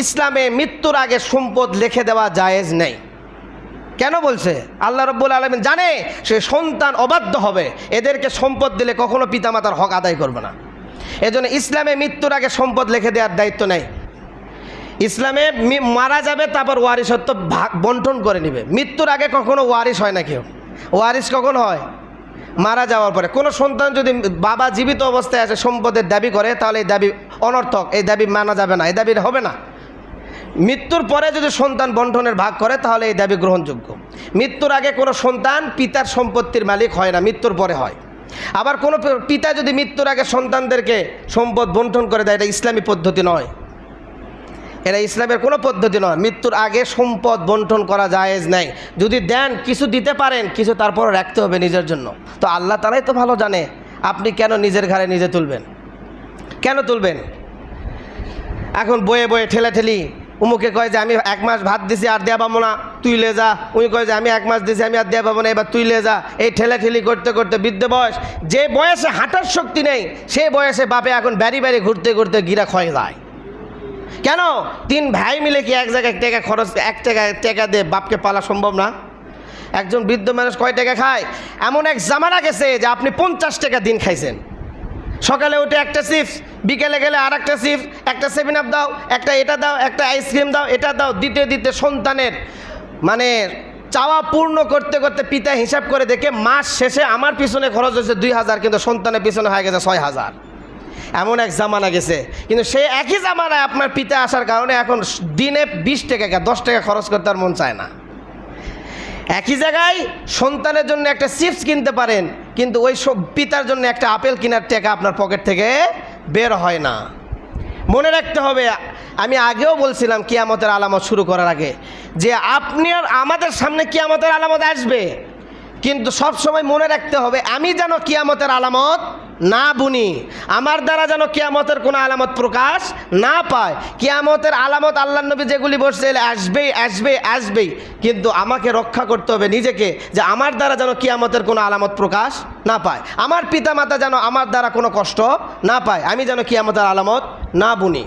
ইসলামে মৃত্যুর আগে সম্পদ লিখে দেওয়া জায়েজ নেই। কেন বলছে? আল্লাহ রাব্বুল আলামিন জানে সে সন্তান অবাধ্য হবে, এদেরকে সম্পদ দিলে কখনো পিতামাতার হক আদায় করবে না। এজন্য ইসলামে মৃত্যুর আগে সম্পদ লিখে দেওয়ার দায়িত্ব নেই। ইসলামে মারা যাবে, তারপর ওয়ারিসত্ব বন্টন করে নেবে। মৃত্যুর আগে কখনো ওয়ারিস হয় না কেউ। ওয়ারিস কখন হয়? মারা যাওয়ার পরে। কোনো সন্তান যদি বাবা জীবিত অবস্থায় আছে সম্পদের দাবি করে, তাহলে এই দাবি অনর্থক, এই দাবি মানা যাবে না, এই দাবি হবে না। মৃত্যুর পরে যদি সন্তান বন্টনের ভাগ করে, তাহলে এই দাবি গ্রহণযোগ্য। মৃত্যুর আগে কোনো সন্তান পিতার সম্পত্তির মালিক হয় না, মৃত্যুর পরে হয়। আবার কোনো পিতা যদি মৃত্যুর আগে সন্তানদেরকে সম্পদ বন্টন করে দেয়, এটা ইসলামী পদ্ধতি নয়, এটা ইসলামের কোনো পদ্ধতি নয়। মৃত্যুর আগে সম্পদ বন্টন করা জায়েজ নাই। যদি দেন, কিছু দিতে পারেন, কিছু তারপর রাখতে হবে নিজের জন্য। তো আল্লাহ তাআলাই তো ভালো জানে আপনি কেন নিজের ঘাড়ে নিজে তুলবেন, কেন তুলবেন? এখন বয়ে বয়ে ঠেলাঠেলি, উমুকে কয় যে আমি 1 মাস ভাত দিছি আর দেয়া পাবো না, তুই লে যা। উনি কয় যে আমি 1 মাস দিছি, আমি আর দেয়া পাবো না, এবার তুই লে যা। এই ঠেলাঠেলি করতে করতে বৃদ্ধ বয়স, যে বয়সে হাঁটার শক্তি নেই, সেই বয়সে বাপে এখন বাড়ি বাড়ি ঘুরতে ঘুরতে গিরা ক্ষয়ে যায়। কেন? 3 ভাই মিলে কি এক জায়গায় টাকা খরচ, 1 টাকা দিয়ে বাপকে পালা সম্ভব না? একজন বৃদ্ধ মানুষ কয় টাকা খায়? এমন এক জামানা গেছে যে আপনি 50 টাকা দিন খাইছেন। সকালে উঠে একটা চিপস, বিকেলে গেলে আর একটা চিপস, একটা 7 আপ দাও, একটা এটা দাও, একটা আইসক্রিম দাও, এটা দাও, দিতে দিতে সন্তানের মানে চাওয়া পূর্ণ করতে করতে পিতা হিসাব করে দেখে মাস শেষে আমার পিছনে খরচ হয়েছে 2000, কিন্তু সন্তানের পিছনে হয়ে গেছে 6000। এমন এক জামানা গেছে। কিন্তু সেই একই জামানায় আপনার পিতা আসার কারণে এখন দিনে 20 টাকা 10 টাকা খরচ করতে আর মন চায় না। একই জায়গায় সন্তানের জন্য একটা চিপস কিনতে পারেন, কিন্তু ওই সব পিতার জন্য একটা আপেল কেনার টাকা আপনার পকেট থেকে বের হয় না। মনে রাখতে হবে, আমি আগেও বলছিলাম কিয়ামতের আলামত শুরু করার আগে, যে আপনি আর আমাদের সামনে কিয়ামতের আলামত আসবে, কিন্তু সব সময় মনে রাখতে হবে আমি যেন কিয়ামতের আলামত না বুনি, আমার দ্বারা যেন কিয়ামতের কোনো আলামত প্রকাশ না পায়। কিয়ামতের আলামত আল্লাহর নবী যেগুলি বলছে আসবেই আসবেই আসবেই, কিন্তু আমাকে রক্ষা করতে হবে নিজেকে, যে আমার দ্বারা যেন কিয়ামতের কোনো আলামত প্রকাশ না পায়, আমার পিতামাতা যেন আমার দ্বারা কোনো কষ্ট না পায়, আমি যেন কিয়ামতের আলামত না বুনি।